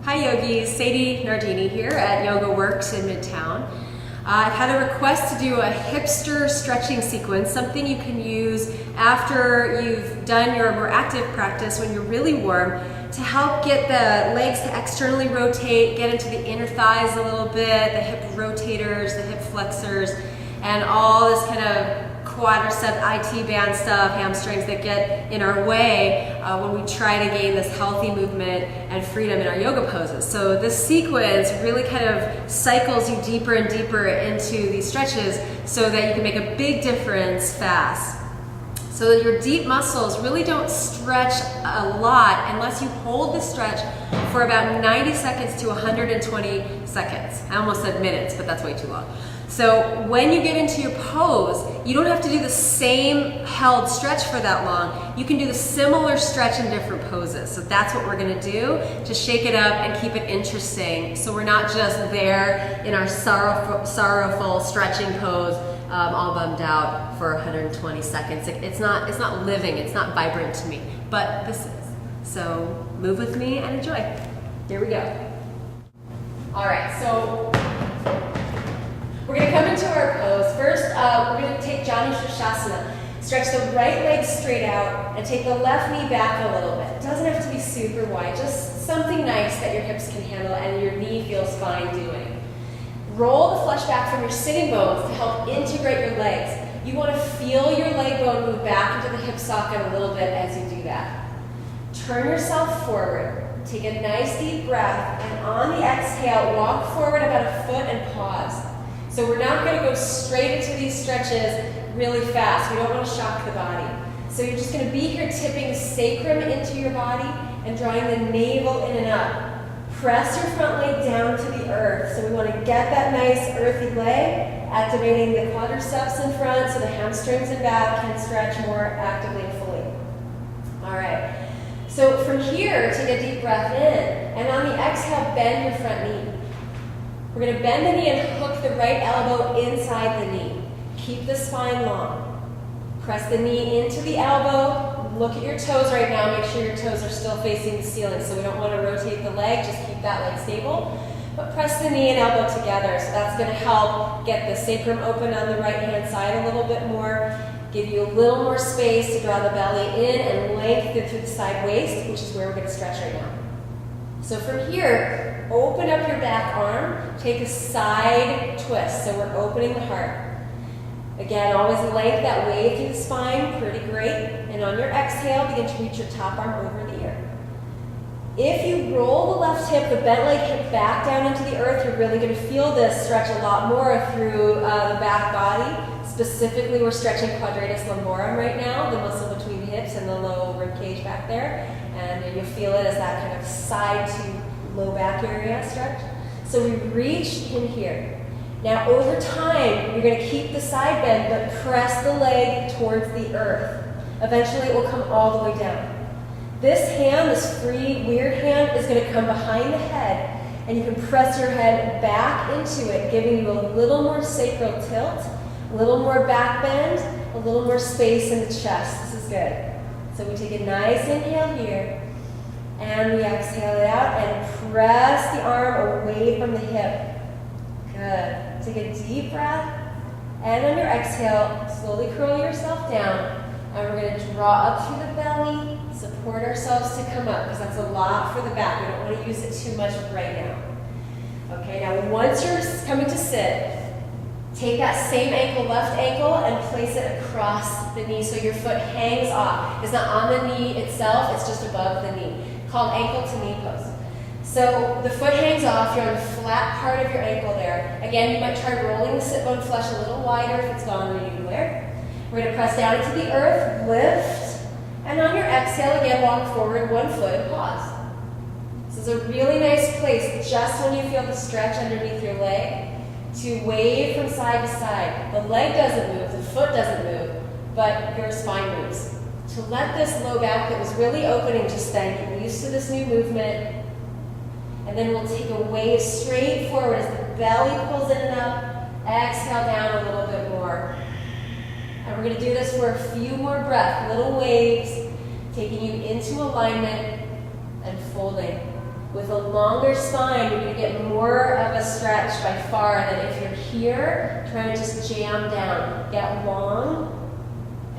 Hi yogis, Sadie Nardini here at Yoga Works in Midtown. I've had a request to do a hipster stretching sequence, something you can use after you've done your more active practice when you're really warm, to help get the legs to externally rotate, get into the inner thighs a little bit, the hip rotators, the hip flexors, and all this kind of quadricep IT band stuff, hamstrings that get in our way when we try to gain this healthy movement and freedom in our yoga poses. So this sequence really kind of cycles you deeper and deeper into these stretches so that you can make a big difference fast. So that your deep muscles really don't stretch a lot unless you hold the stretch for about 90 seconds to 120 seconds. I almost said minutes, but that's way too long. So when you get into your pose, you don't have to do the same held stretch for that long. You can do the similar stretch in different poses. So that's what we're gonna do to shake it up and keep it interesting. So we're not just there in our sorrowful stretching pose, all bummed out for 120 seconds. It's not living, it's not vibrant to me, but this is. So move with me and enjoy. Here we go. All right, so we're going to come into our pose. First, we're going to take Janu Sirsasana. Stretch the right leg straight out and take the left knee back a little bit. It doesn't have to be super wide, just something nice that your hips can handle and your knee feels fine doing. Roll the flesh back from your sitting bones to help integrate your legs. You want to feel your leg bone move back into the hip socket a little bit as you do that. Turn yourself forward. Take a nice deep breath, and on the exhale, walk forward about a foot and pause. So we're not going to go straight into these stretches really fast. We don't want to shock the body. So you're just going to be here tipping the sacrum into your body and drawing the navel in and up. Press your front leg down to the earth. So we want to get that nice earthy leg, activating the quadriceps in front so the hamstrings and back can stretch more actively and fully. All right. So from here, take a deep breath in, and on the exhale, bend your front knee. We're going to bend the knee and hook the right elbow inside the knee. Keep the spine long. Press the knee into the elbow. Look at your toes right now. Make sure your toes are still facing the ceiling. So we don't want to rotate the leg. Just keep that leg stable. But press the knee and elbow together. So that's going to help get the sacrum open on the right-hand side a little bit more. Give you a little more space to draw the belly in and lengthen through the side waist, which is where we're going to stretch right now. So from here, open up your back arm, take a side twist. So we're opening the heart. Again, always lengthen that wave through the spine, pretty great. And on your exhale, begin to reach your top arm over the ear. If you roll the left hip, the bent leg hip back down into the earth, you're really going to feel this stretch a lot more through the back body. Specifically, we're stretching quadratus lumborum right now, the muscle between the hips and the low rib cage back there. And you'll feel it as that kind of side to low back area stretch. So we reach in here. Now over time, you're going to keep the side bend, but press the leg towards the earth. Eventually, it will come all the way down. This hand, this free, weird hand, is going to come behind the head, and you can press your head back into it, giving you a little more sacral tilt, a little more back bend, a little more space in the chest. This is good. So we take a nice inhale here, and we exhale it out, and press the arm away from the hip. Good. Take a deep breath, and on your exhale, slowly curl yourself down, and we're going to draw up through the belly, support ourselves to come up, because that's a lot for the back. We don't want to use it too much right now. Okay, now once you're coming to sit, take that same ankle, left ankle, and place it across the knee so your foot hangs off. It's not on the knee itself, it's just above the knee. Called ankle to knee pose. So the foot hangs off, you're on the flat part of your ankle there. Again, you might try rolling the sit bone flesh a little wider if it's gone anywhere. We're going to press down into the earth, lift, and on your exhale, again, walk forward 1 foot and pause. This is a really nice place, just when you feel the stretch underneath your leg, to wave from side to side. The leg doesn't move, the foot doesn't move, but your spine moves. To let this low back that was really opening just then get used to this new movement. And then we'll take a wave straight forward as the belly pulls in and up. Exhale down a little bit more. And we're going to do this for a few more breaths. Little waves, taking you into alignment and folding. With a longer spine, you're going to get more of a stretch by far than if you're here trying to just jam down. Get long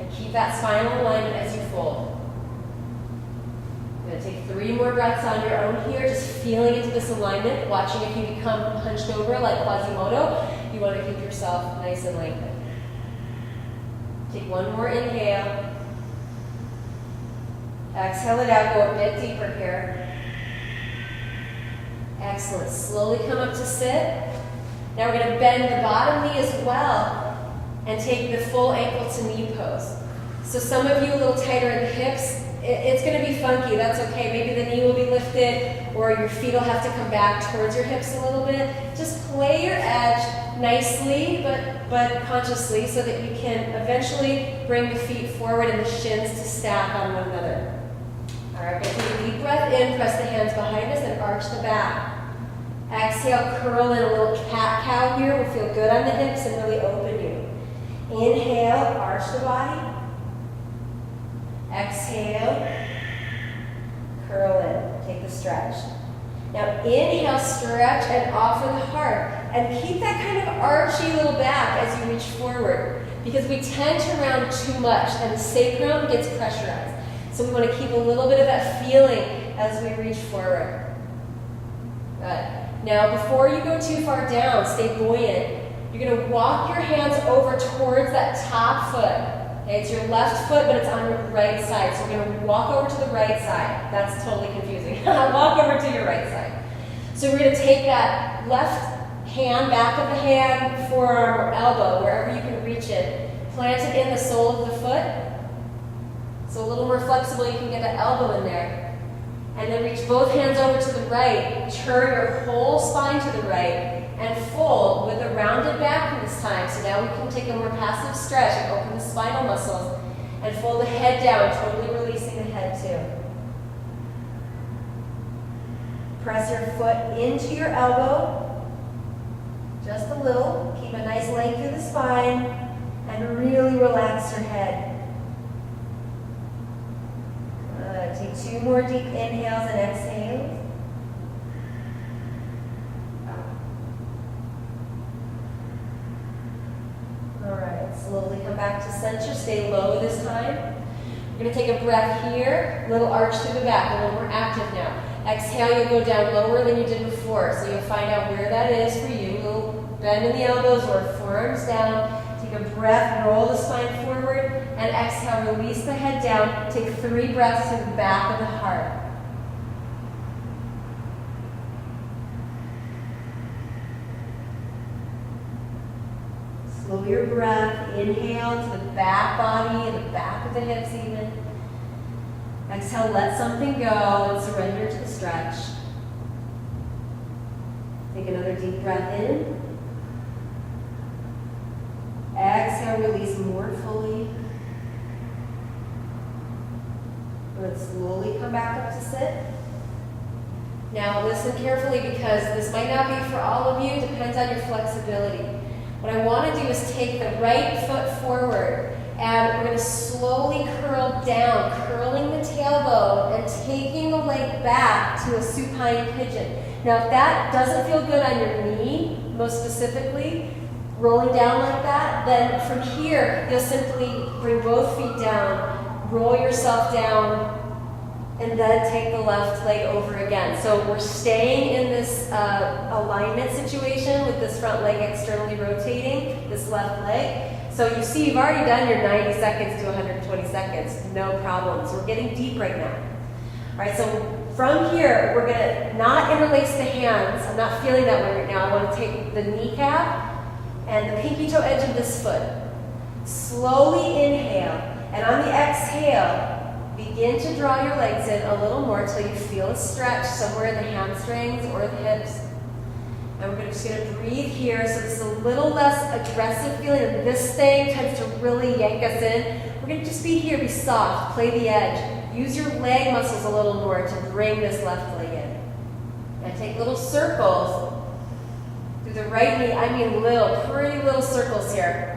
and keep that spinal alignment as you fold. You're going to take 3 more breaths on your own here, just feeling into this alignment, watching if you become hunched over like Quasimodo. You want to keep yourself nice and lengthened. Take 1 more inhale. Exhale it out, go a bit deeper here. Excellent. Slowly come up to sit. Now we're going to bend the bottom knee as well and take the full ankle to knee pose. So some of you a little tighter in the hips. It's going to be funky. That's okay. Maybe the knee will be lifted or your feet will have to come back towards your hips a little bit. Just play your edge nicely but consciously so that you can eventually bring the feet forward and the shins to stack on one another. All right, take a deep breath in, press the hands behind us and arch the back. Exhale, curl in a little cat-cow here. We'll feel good on the hips and really open you. Inhale, arch the body. Exhale, curl in. Take the stretch. Now inhale, stretch and offer the heart. And keep that kind of archy little back as you reach forward. Because we tend to round too much and the sacrum gets pressurized. So we want to keep a little bit of that feeling as we reach forward. Good. Now, before you go too far down, stay buoyant. You're going to walk your hands over towards that top foot. Okay, it's your left foot, but it's on your right side. So we're going to walk over to the right side. That's totally confusing. Walk over to your right side. So we're going to take that left hand, back of the hand, forearm, or elbow, wherever you can reach it. Plant it in the sole of the foot. So a little more flexible, you can get an elbow in there. And then reach both hands over to the right, turn your whole spine to the right, and fold with a rounded back this time. So now we can take a more passive stretch and open the spinal muscles, and fold the head down, totally releasing the head too. Press your foot into your elbow, just a little. Keep a nice length through the spine, and really relax your head. Take 2 more deep inhales and exhales. All right, slowly come back to center. Stay low this time. We're going to take a breath here, a little arch through the back, a little more active now. Exhale, you'll go down lower than you did before, so you'll find out where that is for you. A little bend in the elbows or forearms down. Take a breath, roll the spine forward, and exhale, release the head down. Take 3 breaths to the back of the heart. Slow your breath. Inhale to the back body and the back of the hips even. Exhale, let something go and surrender to the stretch. Take another deep breath in. Exhale, release more fully. Let's slowly come back up to sit. Now listen carefully because this might not be for all of you, depends on your flexibility. What I want to do is take the right foot forward and we're going to slowly curl down, curling the tailbone and taking the leg back to a supine pigeon. Now if that doesn't feel good on your knee, most specifically, rolling down like that, then from here you'll simply bring both feet down, roll yourself down, and then take the left leg over again. So we're staying in this alignment situation with this front leg externally rotating, this left leg. So you see you've already done your 90 seconds to 120 seconds, no problem. So we're getting deep right now. All right, so from here, we're gonna not interlace the hands. I'm not feeling that way right now. I wanna take the kneecap and the pinky toe edge of this foot. Slowly inhale, and on the exhale, begin to draw your legs in a little more until you feel a stretch somewhere in the hamstrings or the hips. And we're just going to breathe here so it's a little less aggressive feeling. And this thing tends to really yank us in. We're going to just be here, be soft, play the edge. Use your leg muscles a little more to bring this left leg in. And take little circles through the right knee. I mean little, pretty little circles here.